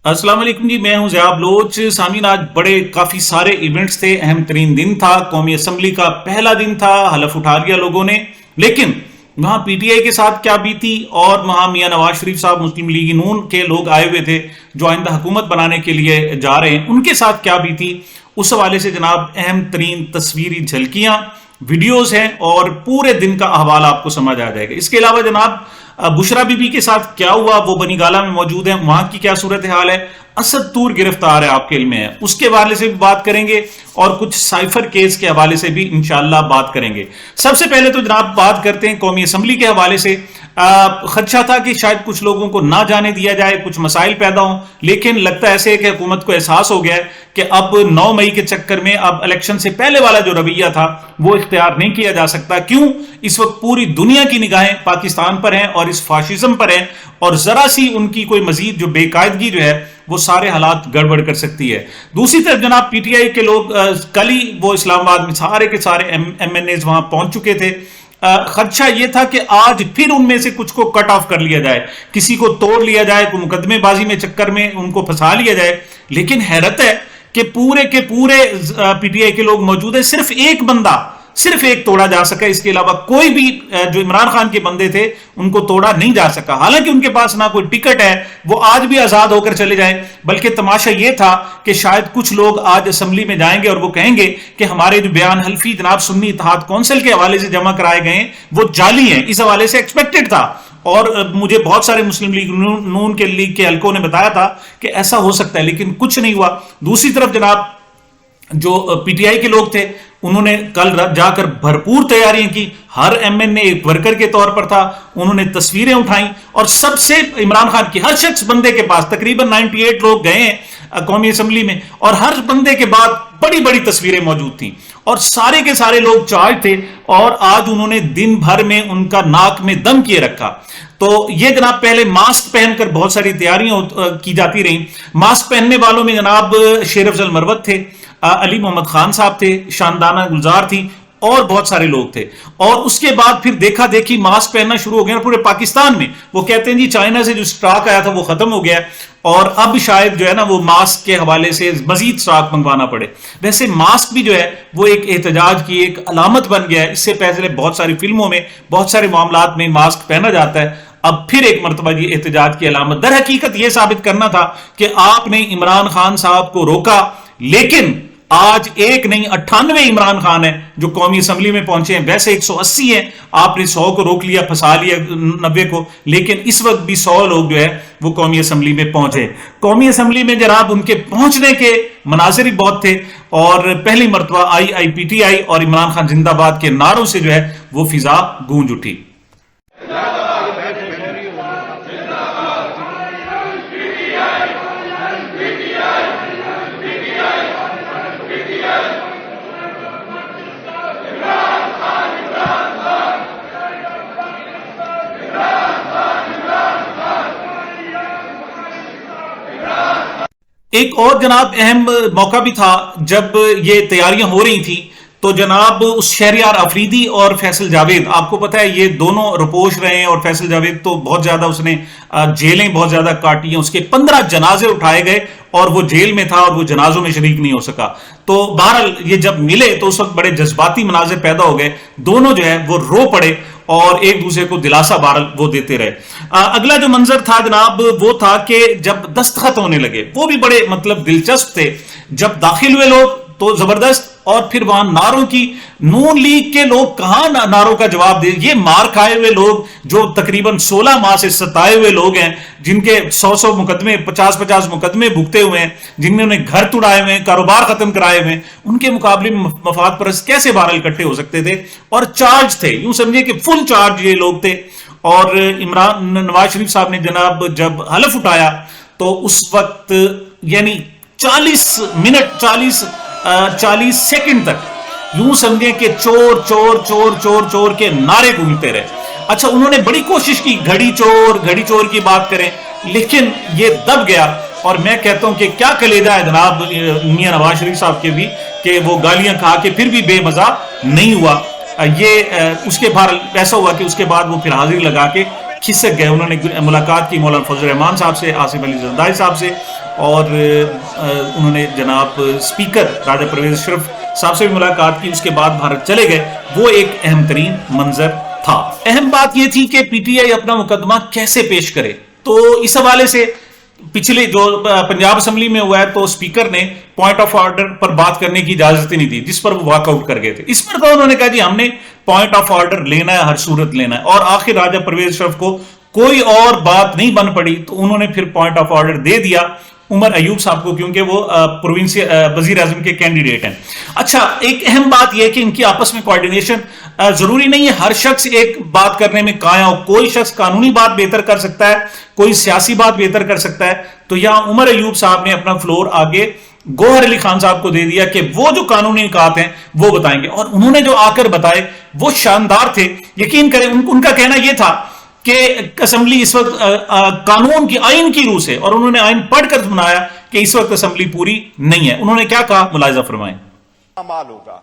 السلام علیکم جی، میں ہوں ضیاء بلوچ۔ سامعین، آج کافی سارے ایونٹس تھے، اہم ترین دن تھا، قومی اسمبلی کا پہلا دن تھا، حلف اٹھا لیا لوگوں نے۔ لیکن وہاں پی ٹی آئی کے ساتھ کیا بیتی، اور وہاں میاں نواز شریف صاحب مسلم لیگ نون کے لوگ آئے ہوئے تھے جو آئندہ حکومت بنانے کے لیے جا رہے ہیں، ان کے ساتھ کیا بیتی، اس حوالے سے جناب اہم ترین تصویری جھلکیاں ویڈیوز ہیں اور پورے دن کا احوال آپ کو سمجھ آ جائے گا۔ اس کے علاوہ جناب بشرا بی بی کے ساتھ کیا ہوا، وہ بنی گالہ میں موجود ہیں، وہاں کی کیا صورتحال ہے۔ اسد طور گرفتار ہے، آپ کے علم میں ہے، اس کے حوالے سے بھی بات کریں گے، اور کچھ سائفر کیس کے حوالے سے بھی انشاءاللہ بات کریں گے۔ سب سے پہلے تو جناب بات کرتے ہیں قومی اسمبلی کے حوالے سے۔ خدشہ تھا کہ شاید کچھ لوگوں کو نہ جانے دیا جائے، کچھ مسائل پیدا ہوں، لیکن لگتا ایسے ہے کہ حکومت کو احساس ہو گیا ہے کہ اب 9 مئی کے چکر میں اب الیکشن سے پہلے والا جو رویہ تھا وہ اختیار نہیں کیا جا سکتا۔ کیوں؟ اس وقت پوری دنیا کی نگاہیں پاکستان پر ہیں اور اس فاشزم پر ہیں، اور ذرا سی ان کی کوئی مزید جو بے قاعدگی جو ہے وہ سارے حالات گڑبڑ کر سکتی ہے۔ دوسری طرف جناب پی ٹی آئی کے لوگ کل ہی وہ اسلام آباد میں سارے کے سارے ایم این ایز وہاں پہنچ چکے تھے۔ خدشہ یہ تھا کہ آج پھر ان میں سے کچھ کو کٹ آف کر لیا جائے، کسی کو توڑ لیا جائے، کوئی مقدمے بازی میں چکر میں ان کو پھنسا لیا جائے۔ لیکن حیرت ہے کہ پورے کے پورے پی ٹی آئی کے لوگ موجود ہیں، صرف ایک توڑا جا سکا، اس کے علاوہ کوئی بھی جو عمران خان کے بندے تھے ان کو توڑا نہیں جا سکا۔ حالانکہ ان کے پاس نہ کوئی ٹکٹ ہے، وہ آج بھی آزاد ہو کر چلے جائیں، بلکہ تماشا یہ تھا کہ شاید کچھ لوگ آج اسمبلی میں جائیں گے اور وہ کہیں گے کہ ہمارے جو بیان حلفی جناب سنی اتحاد کونسل کے حوالے سے جمع کرائے گئے ہیں وہ جعلی ہیں۔ اس حوالے سے ایکسپیکٹڈ تھا، اور مجھے بہت سارے مسلم لیگ نون کے لیگ کے حلقوں نے بتایا تھا کہ ایسا ہو سکتا ہے، لیکن کچھ نہیں ہوا۔ دوسری طرف جناب جو پی ٹی آئی کے لوگ تھے انہوں نے کل رات جا کر بھرپور تیاریاں کی، ہر ایم این اے ایک ورکر کے طور پر تھا، انہوں نے تصویریں اٹھائیں، اور سب سے عمران خان کی ہر شخص بندے کے پاس تقریباً 98 لوگ گئے ہیں قومی اسمبلی میں، اور ہر بندے کے بعد بڑی بڑی تصویریں موجود تھیں، اور سارے کے سارے لوگ چارج تھے، اور آج انہوں نے دن بھر میں ان کا ناک میں دم کیے رکھا۔ تو یہ جناب پہلے ماسک پہن کر بہت ساری تیاریاں کی جاتی رہیں۔ ماسک پہننے والوں میں جناب شیر افضل مروت تھے، علی محمد خان صاحب تھے، شاندانہ گلزار تھی، اور بہت سارے لوگ تھے۔ اور اس کے بعد پھر دیکھا دیکھی ماسک پہننا شروع ہو گیا پورے پاکستان میں۔ وہ کہتے ہیں جی چائنا سے جو سٹاک آیا تھا وہ ختم ہو گیا، اور اب شاید جو ہے نا وہ ماسک کے حوالے سے مزید سٹاک منگوانا پڑے۔ ویسے ماسک بھی جو ہے وہ ایک احتجاج کی ایک علامت بن گیا ہے۔ اس سے پہلے بہت ساری فلموں میں، بہت سارے معاملات میں ماسک پہنا جاتا ہے، اب پھر ایک مرتبہ یہ احتجاج کی علامت۔ در حقیقت یہ ثابت کرنا تھا کہ آپ نے عمران خان صاحب کو روکا، لیکن آج ایک نہیں 98 عمران خان ہیں جو قومی اسمبلی میں پہنچے ہیں۔ ویسے 180 ہیں، آپ نے 100 کو روک لیا، پھنسا لیا 90 کو، لیکن اس وقت بھی 100 لوگ جو ہے وہ قومی اسمبلی میں پہنچے۔ قومی اسمبلی میں جناب ان کے پہنچنے کے مناظر ہی بہت تھے، اور پہلی مرتبہ آئی پی ٹی آئی اور عمران خان زندہ باد کے نعروں سے جو ہے وہ فضا گونج اٹھی۔ ایک اور جناب اہم موقع بھی تھا جب یہ تیاریاں ہو رہی تھیں، تو جناب اس شہریار افریدی اور فیصل جاوید، آپ کو پتا ہے یہ دونوں رپوش رہے ہیں، اور فیصل جاوید تو بہت زیادہ اس نے جیلیں بہت زیادہ کاٹی ہیں، اس کے 15 جنازے اٹھائے گئے اور وہ جیل میں تھا اور وہ جنازوں میں شریک نہیں ہو سکا۔ تو بہرحال یہ جب ملے تو اس وقت بڑے جذباتی مناظر پیدا ہو گئے، دونوں جو ہے وہ رو پڑے اور ایک دوسرے کو دلاسا بہرحال وہ دیتے رہے۔ اگلا جو منظر تھا جناب وہ تھا کہ جب دستخط ہونے لگے، وہ بھی بڑے دلچسپ تھے۔ جب داخل ہوئے لوگ تو زبردست، اور پھر وہاں نعروں کی، نون لیگ کے لوگ کہاں نعروں کا جواب دے، یہ مار کھائے ہوئے لوگ جو تقریباً 16 ماہ سے ستائے ہوئے لوگ ہیں، جن کے 100 مقدمے 50 مقدمے بھگتے ہوئے ہیں، جن میں انہیں گھر توڑائے ہوئے ہیں، کاروبار ختم کرائے ہوئے ہیں، ان کے مقابلے میں مفاد پرست کیسے بہرحال اکٹھے ہو سکتے تھے؟ اور چارج تھے، یوں سمجھے کہ فل چارج یہ لوگ تھے۔ اور نواز شریف صاحب نے جناب جب حلف اٹھایا تو اس وقت یعنی 40 منٹ 40 سیکنڈ تک یوں سمجھیں کہ چور چور چور چور چور کے نعرے گونجتے رہے۔ اچھا انہوں نے بڑی کوشش کی گھڑی چور کی بات کریں، لیکن یہ دب گیا، اور میں کہتا ہوں کہ کیا کلیجہ ہے جناب میاں نواز شریف صاحب کے بھی، کہ وہ گالیاں کھا کے پھر بھی بے مزہ نہیں ہوا۔ یہ اس کے بعد ایسا ہوا کہ اس کے بعد وہ پھر حاضری لگا کے کھسک گئے۔ انہوں نے ملاقات کی مولانا فضل الرحمان صاحب سے، آصف علی زرداری صاحب سے، اور انہوں نے جناب اسپیکر راجہ پرویز اشرف صاحب سے بھی ملاقات کی. اس کے بعد بھارت چلے گئے. وہ ایک اہم ترین منظر تھا. اہم بات یہ تھی کہ پی ٹی آئی اپنا مقدمہ کیسے پیش کرے. تو اس حوالے سے پچھلے جو پنجاب اسمبلی میں ہوا ہے تو اسپیکر نے پوائنٹ آف آرڈر پر بات کرنے کی اجازت ہی نہیں دی, جس پر وہ واک آؤٹ کر گئے تھے. اس پر تو انہوں نے کہا جی ہم نے پوائنٹ آف آرڈر لینا ہے, ہر صورت لینا ہے. اور آخر راجہ پرویز اشرف کو کوئی اور بات نہیں بن پڑی تو انہوں نے پھر پوائنٹ آف آرڈر دے دیا عمر ایوب صاحب کو, کیونکہ وہ وزیر اعظم کے کینڈیڈیٹ ہیں. اچھا, ایک اہم بات یہ کہ ان کی آپس میں کوارڈینیشن ضروری نہیں ہے ہر شخص ایک بات کرنے میں قائم ہو. کوئی شخص قانونی بات بہتر کر سکتا ہے, کوئی سیاسی بات بہتر کر سکتا ہے. تو یہاں عمر ایوب صاحب نے اپنا فلور آگے گوہر علی خان صاحب کو دے دیا کہ وہ جو قانونی نکات ہیں وہ بتائیں گے. اور انہوں نے جو آ کر بتائے وہ شاندار تھے. یقین کریں ان کا کہنا یہ تھا کہ اسمبلی اس وقت قانون کی آئین کی روح سے, اور انہوں نے آئین پڑھ کر سنایا کہ اس وقت اسمبلی پوری نہیں ہے. انہوں نے کیا کہا, ملاحظہ فرمائیں. مال ہوگا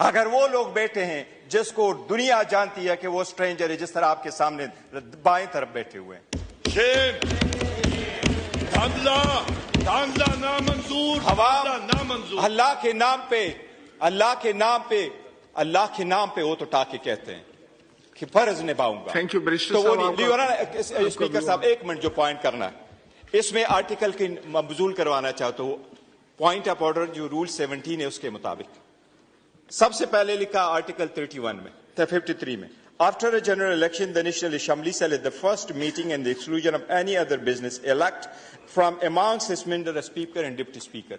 اگر وہ لوگ بیٹھے ہیں جس کو دنیا جانتی ہے کہ وہ سٹرینجر ہے, جس طرح آپ کے سامنے بائیں طرف بیٹھے ہوئے ہیں. اللہ کے نام پہ اللہ کے نام پہ وہ تو ٹاکے کہتے ہیں کہ فرض نبھاؤں گا. تھینک یو اسپیکر صاحب ایک منٹ جو پوائنٹ کرنا ہے اس میں آرٹیکل کی مبذول کروانا چاہتا ہوں. پوائنٹ آف آرڈر جو رول 17 ہے اس کے مطابق سب سے پہلے لکھا آرٹیکل 31 میں 53 میں, after a general election the National Assembly shall at the first meeting and the exclusion of any other business elect from amongst its members a speaker and deputy speaker.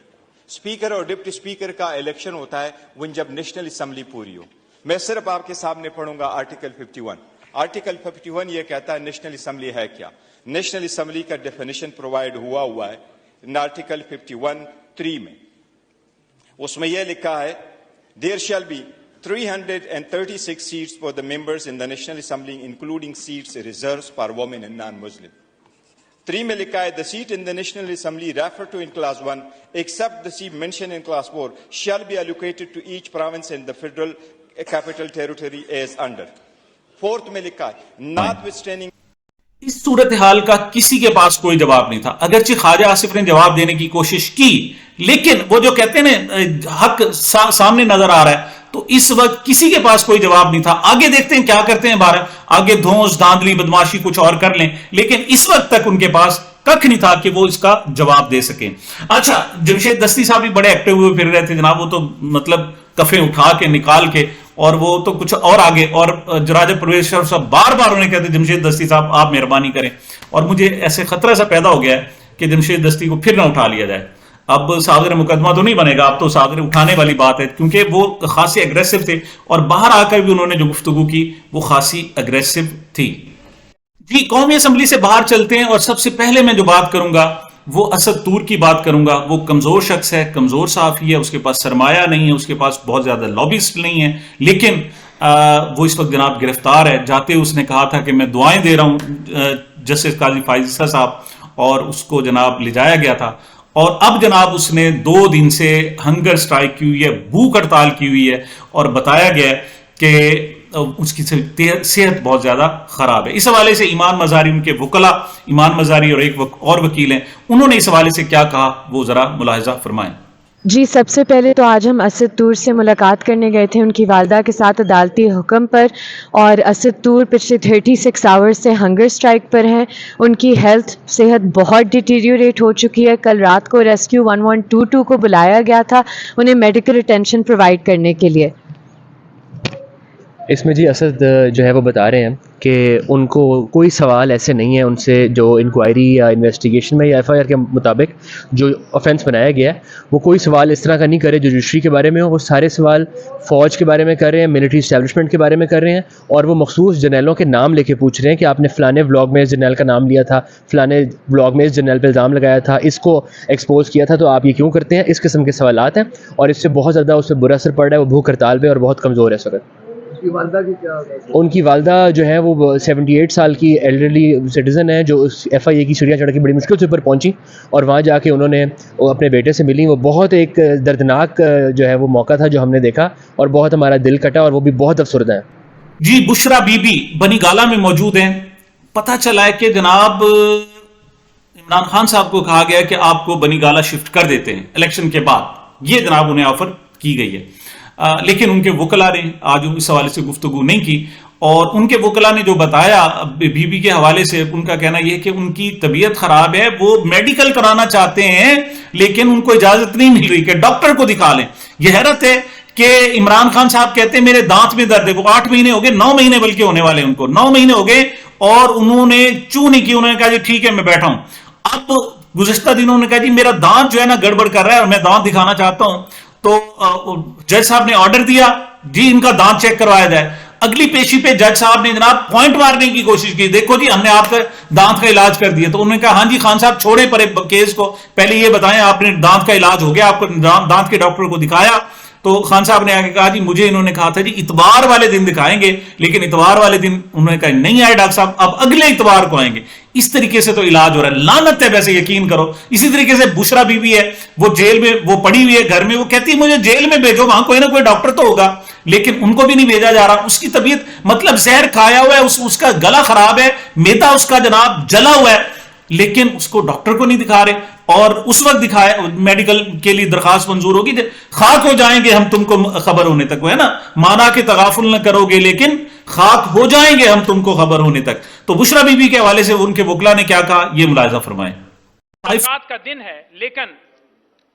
Speaker اور deputy speaker کا election ہوتا ہے when جب national assembly پوری ہو. میں صرف آپ کے سامنے پڑھوں گا آرٹیکل 51. آرٹیکل 51 یہ کہتا ہے نیشنل اسمبلی ہے کیا. نیشنل اسمبلی کا ڈیفینیشن پرووائڈ ہوا ہے آرٹیکل 51(3) میں. اس میں یہ لکھا ہے there shall be 336 seats for the members in the National Assembly including seats reserved for women and non-Muslim. 3 میں لکھا ہے the seat in the National Assembly referred to in class 1 except the seat mentioned in class 4 shall be allocated to each province in the federal capital territory as under. 4 میں لکھا ہے notwithstanding. اس صورتحال کا کسی کے پاس کوئی جواب نہیں تھا. اگرچہ خواجہ آصف نے جواب دینے کی کوشش کی, لیکن وہ جو کہتے ہیں نا حق سامنے نظر آ رہا ہے, تو اس وقت کسی کے پاس کوئی جواب نہیں تھا. آگے دیکھتے ہیں کیا کرتے ہیں بھارت, آگے دھونس دھاندلی بدماشی کچھ اور کر لیں, لیکن اس وقت تک ان کے پاس ککھ نہیں تھا کہ وہ اس کا جواب دے سکیں. اچھا, جمشید دستی صاحب بھی بڑے ایکٹیو ہوئے پھر رہے تھے جناب. وہ تو مطلب کفیں اٹھا کے نکال کے, اور وہ تو کچھ اور آگے. اور راجہ پرویز اشرف صاحب بار بار انہیں کہتے جمشید دستی صاحب آپ مہربانی کریں. اور مجھے ایسے خطرہ سا پیدا ہو گیا ہے کہ جمشید دستی کو پھر نہ اٹھا لیا جائے. اب صادر مقدمہ تو نہیں بنے گا, اب تو صادر اٹھانے والی بات ہے, کیونکہ وہ خاصی اگریسو تھے اور باہر آ کر بھی انہوں نے جو گفتگو کی وہ خاصی اگریسو تھی. جی, قومی اسمبلی سے باہر چلتے ہیں, اور سب سے پہلے میں جو بات کروں گا وہ اسد طور کی بات کروں گا. وہ کمزور شخص ہے, کمزور صحافی ہے, اس کے پاس سرمایہ نہیں ہے, اس کے پاس بہت زیادہ لابسٹ نہیں ہے, لیکن وہ اس وقت جناب گرفتار ہے. جاتے اس نے کہا تھا کہ میں دعائیں دے رہا ہوں جسٹس قاضی فائز صاحب, اور اس کو جناب لے جایا گیا تھا. اور اب جناب اس نے 2 دن سے ہنگر سٹرائک کی ہوئی ہے, بھوک ہڑتال کی ہوئی ہے, اور بتایا گیا کہ اس کی صحت بہت زیادہ خراب ہے. اس حوالے سے ایمان مزاری, ان کے وکلا ایمان مزاری اور ایک اور وکیل ہیں, انہوں نے اس حوالے سے کیا کہا وہ ذرا ملاحظہ فرمائیں. جی, سب سے پہلے تو آج ہم اسد طور سے ملاقات کرنے گئے تھے ان کی والدہ کے ساتھ عدالتی حکم پر, اور اسد طور پچھلے 36 آورز سے ہنگر سٹرائک پر ہیں. ان کی صحت بہت ڈیٹیریوریٹ ہو چکی ہے. کل رات کو ریسکیو 1122 کو بلایا گیا تھا انہیں میڈیکل اٹینشن پرووائڈ کرنے کے لیے. اس میں جی اسد جو ہے وہ بتا رہے ہیں کہ ان کو کوئی سوال ایسے نہیں ہے ان سے جو انکوائری یا انویسٹیگیشن میں یا ایف آئی آر کے مطابق جو آفینس بنایا گیا ہے وہ کوئی سوال اس طرح کا نہیں کرے جو جوڈیشری کے بارے میں ہو. وہ سارے سوال فوج کے بارے میں کر رہے ہیں, ملٹری اسٹیبلشمنٹ کے بارے میں کر رہے ہیں, اور وہ مخصوص جرنیلوں کے نام لے کے پوچھ رہے ہیں کہ آپ نے فلانے ولاگ میں اس جرنیل کا نام لیا تھا, فلانے ولاگ میں اس جرنیل پہ الزام لگایا تھا, اس کو ایکسپوز کیا تھا, تو آپ یہ کیوں کرتے ہیں. اس قسم کے سوالات ہیں, اور اس سے بہت زیادہ اس پہ برا اثر پڑ رہا ہے. وہ بھوک ہڑتال پہ اور بہت کمزور ہے اس وقت. ان کی والدہ جو ہے وہ 78 سال کی ایلڈرلی سٹیزن ہے, جو ایف آئی اے کی سیڑھیاں چڑھ کے بڑی مشکل سے اوپر پہنچی, اور وہاں جا کے انہوں نے اپنے بیٹے سے ملی. وہ بہت ایک دردناک جو ہے وہ موقع تھا جو ہم نے دیکھا, اور بہت ہمارا دل کٹا, اور وہ بھی بہت افسردہ ہیں. جی, بشرا بی بی بنی گالا میں موجود ہیں. پتہ چلا ہے کہ جناب عمران خان صاحب کو کہا گیا کہ آپ کو بنی گالہ شفٹ کر دیتے ہیں الیکشن کے بعد، یہ جناب انہیں آفر کی گئی ہے، لیکن ان کے وکلا نے آج اس حوالے سے گفتگو نہیں کی، اور ان کے وکلا نے جو بتایا بی بی کے حوالے سے، ان کا کہنا یہ ہے کہ ان کی طبیعت خراب ہے، وہ میڈیکل کرانا چاہتے ہیں لیکن ان کو اجازت نہیں مل رہی کہ ڈاکٹر کو دکھا لیں۔ یہ حیرت ہے کہ عمران خان صاحب کہتے ہیں میرے دانت میں درد ہے، وہ 8 مہینے ہو گئے، 9 مہینے بلکہ ہونے والے ان کو 9 مہینے ہو گئے، اور انہوں نے چوں نہیں کی، انہوں نے کہا جی ٹھیک ہے میں بیٹھا ہوں۔ اب گزشتہ دنوں نے کہا جی میرا دانت جو ہے نا گڑبڑ کر رہا ہے اور میں دانت دکھانا چاہتا ہوں، تو جج صاحب نے آرڈر دیا جی ان کا دانت چیک کروایا جائے۔ اگلی پیشی پہ جج صاحب نے جناب پوائنٹ مارنے کی کوشش کی، دیکھو جی ہم نے آپ کا دانت کا علاج کر دیا، تو انہوں نے کہا ہاں جی خان صاحب چھوڑے پرے کیس کو، پہلے یہ بتائیں آپ نے دانت کا علاج ہو گیا، آپ کو دانت کے ڈاکٹر کو دکھایا؟ تو خان صاحب نے آگے کہا جی مجھے انہوں نے کہا تھا جی اتوار والے دن دکھائیں گے، لیکن اتوار والے دن انہوں نے کہا نہیں آئے ڈاکٹر صاحب، اب اگلے اتوار کو آئیں گے۔ اس طریقے سے تو علاج ہو رہا ہے، لعنت ہے ویسے یقین کرو۔ اسی طریقے سے بشرا بی بی ہے، وہ جیل میں وہ پڑی ہوئی ہے گھر میں، وہ کہتی ہے مجھے جیل میں بھیجو، وہاں کوئی نہ کوئی ڈاکٹر تو ہوگا، لیکن ان کو بھی نہیں بھیجا جا رہا۔ اس کی طبیعت مطلب زہر کھایا ہوا ہے، اس کا گلا خراب ہے، میدا اس کا جناب جلا ہوا ہے، لیکن اس کو ڈاکٹر کو نہیں دکھا رہے، اور اس وقت دکھائے میڈیکل کے لیے درخواست منظور ہوگی جب خاک ہو جائیں گے ہم تم کو خبر ہونے تک، وہ ہے نا مانا کہ تغافل نہ کرو گے لیکن خاک ہو جائیں گے ہم تم کو خبر ہونے تک۔ تو بشرا بی بی کے حوالے سے ان کے وکلا نے کیا کہا یہ ملاحظہ فرمائیں۔ ملاقات کا دن ہے لیکن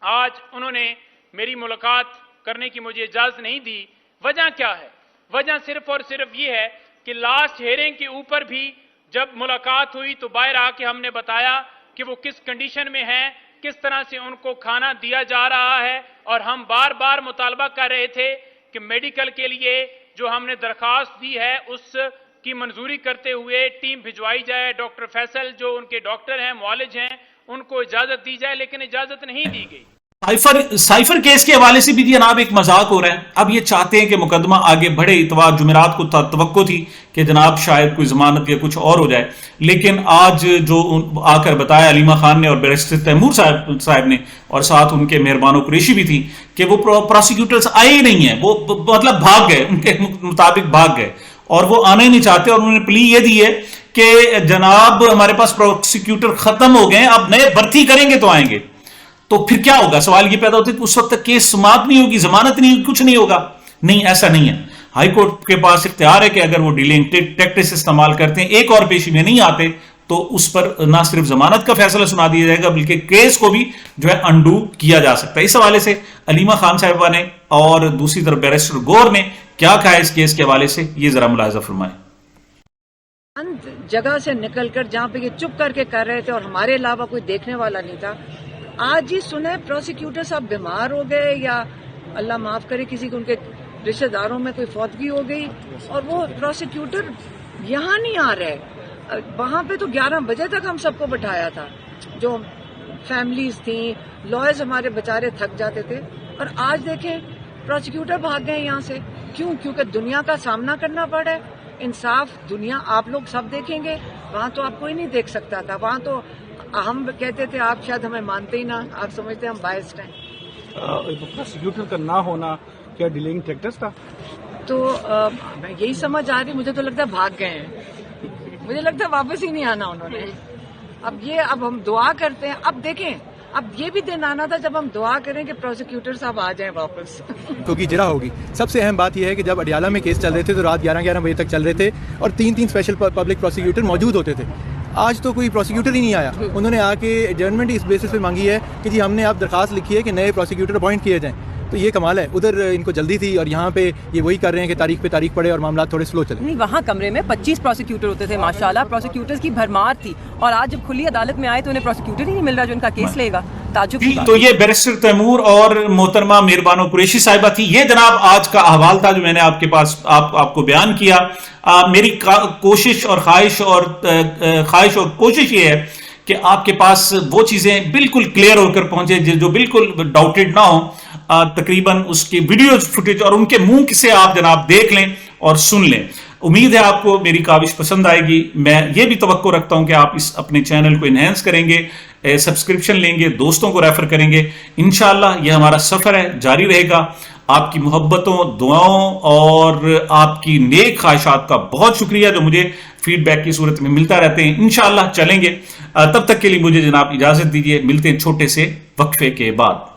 آج انہوں نے میری ملاقات کرنے کی مجھے اجازت نہیں دی۔ وجہ کیا ہے؟ وجہ صرف اور صرف یہ ہے کہ لاسٹ ہیئرنگ کے اوپر بھی جب ملاقات ہوئی تو باہر آ کے ہم نے بتایا کہ وہ کس کنڈیشن میں ہیں، کس طرح سے ان کو کھانا دیا جا رہا ہے، اور ہم بار بار مطالبہ کر رہے تھے کہ میڈیکل کے لیے جو ہم نے درخواست دی ہے اس کی منظوری کرتے ہوئے ٹیم بھجوائی جائے، ڈاکٹر فیصل جو ان کے ڈاکٹر ہیں معالج ہیں ان کو اجازت دی جائے، لیکن اجازت نہیں دی گئی۔ سائفر کیس کے حوالے سے بھی جناب ایک مذاق ہو رہا ہے، اب یہ چاہتے ہیں کہ مقدمہ آگے بڑھے، اتوار جمعرات کو توقع تھی کہ جناب شاید کوئی ضمانت یا کچھ اور ہو جائے، لیکن آج جو آ کر بتایا علیمہ خان نے اور بیرسٹر تیمور صاحب نے، اور ساتھ ان کے مہربان قریشی بھی تھی، کہ وہ پروسیکیوٹرز آئے ہی نہیں ہیں، وہ مطلب بھاگ گئے، ان کے مطابق بھاگ گئے، اور وہ آنا ہی نہیں چاہتے، اور انہوں نے پلی یہ دی ہے کہ جناب ہمارے پاس پروسیکیوٹر ختم ہو گئے ہیں، اب نئے بھرتی کریں گے تو آئیں گے۔ تو پھر کیا ہوگا؟ سوال یہ پیدا ہوتا ہے کہ اس وقت تک کیس سماعت نہیں ہوگی، ضمانت نہیں ہوگی، کچھ نہیں ہوگا۔ نہیں، ایسا نہیں ہے، ہائی کورٹ کے پاس اختیار ہے کہ اگر وہ ڈیلنگ ٹیکٹکس استعمال کرتے ہیں، ایک اور پیشی میں نہیں آتے، تو اس پر نہ صرف ضمانت کا فیصلہ سنا دیا جائے گا بلکہ کیس کو بھی جو ہے انڈو کیا جا سکتا ہے۔ اس حوالے سے علیمہ خان صاحبہ نے اور دوسری طرف بیرسٹر گور نے کیا کہا ہے اس کیس کے حوالے سے، یہ ذرا ملاحظہ فرمائیں۔ جگہ سے نکل کر جہاں پہ یہ چپ کر کے کر رہے تھے اور ہمارے علاوہ کوئی دیکھنے والا نہیں تھا، آج ہی سنیں پروسیکیوٹر صاحب بیمار ہو گئے یا اللہ معاف کرے کسی کو ان کے رشتہ داروں میں کوئی فوتگی ہو گئی، اور وہ پروسیکیوٹر یہاں نہیں آ رہے۔ وہاں پہ تو 11 بجے تک ہم سب کو بٹھایا تھا، جو فیملیز تھیں، لائرز ہمارے بیچارے تھک جاتے تھے، اور آج دیکھیں پروسیکیوٹر بھاگ گئے یہاں سے۔ کیوں؟ کیونکہ دنیا کا سامنا کرنا پڑا ہے۔ انصاف دنیا آپ لوگ سب دیکھیں گے، وہاں تو آپ کوئی نہیں دیکھ سکتا تھا، وہاں تو ہم کہتے تھے آپ شاید ہمیں مانتے ہی نہ، آپ سمجھتے ہم بائسڈ ہیں۔ پروسیکیوٹر کا نہ ہونا کیا ڈیلنگ ٹیکٹس تھا؟ تو یہی سمجھ آ رہی، مجھے تو لگتا ہے بھاگ گئے ہیں، مجھے لگتا ہے واپس ہی نہیں آنا انہوں نے۔ اب ہم دعا کرتے ہیں، اب دیکھیں اب یہ بھی دن آنا تھا جب ہم دعا کریں کہ پروسیکیوٹر صاحب آ جائیں واپس۔ کیونکہ جرا ہوگی۔ سب سے اہم بات یہ ہے کہ جب اڈیالہ میں کیس چل رہے تھے تو رات 11 بجے تک چل رہے تھے اور 3 اسپیشل پبلک پروسیکیوٹر موجود ہوتے تھے۔ آج تو کوئی پروسیکیوٹر ہی نہیں آیا، انہوں نے آ کے ایڈجرنمنٹ اس بیسس پہ مانگی ہے کہ جی ہم نے آپ درخواست لکھی ہے کہ نئے پروسیکیوٹر اپوائنٹ کیے جائیں، تو یہ کمال ہے۔ ادھر ان کو جلدی تھی اور یہاں پہ یہ وہی کر رہے ہیں کہ تاریخ پہ تاریخ پڑے اور معاملات تھوڑے سلو چلے۔ نہیں، وہاں کمرے میں 25 پروسیکیوٹر ہوتے تھے، ماشاءاللہ پروسیکیوٹرز کی بھرمار تھی، اور آج جب کھلی عدالت میں آئے تو انہیں پروسیکیوٹر ہی نہیں مل رہا جو ان کا کیس لے گا۔ تعجب کی بات۔ تو یہ بیرسٹر تیمور اور محترمہ مہربانو قریشی صاحبہ تھی۔ یہ جناب آج کا احوال تھا جو میں نے آپ کے پاس آپ کو بیان کیا۔ میری کوشش اور خواہش اور کوشش یہ ہے کہ آپ کے پاس وہ چیزیں بالکل کلیئر ہو کر پہنچے جو بالکل ڈاؤٹڈ نہ ہوں۔ تقریباً اس کی ویڈیو فوٹیج اور ان کے منہ سے آپ جناب دیکھ لیں اور سن لیں۔ امید ہے آپ کو میری کاوش پسند آئے گی۔ میں یہ بھی توقع رکھتا ہوں کہ آپ اس اپنے چینل کو انہینس کریں گے، سبسکرپشن لیں گے، دوستوں کو ریفر کریں گے۔ انشاءاللہ یہ ہمارا سفر ہے، جاری رہے گا۔ آپ کی محبتوں، دعاؤں اور آپ کی نیک خواہشات کا بہت شکریہ جو مجھے فیڈ بیک کی صورت میں ملتا رہتے ہیں، انشاءاللہ چلیں گے۔ تب تک کے لیے مجھے جناب اجازت دیجیے، ملتے ہیں چھوٹے سے وقفے کے بعد۔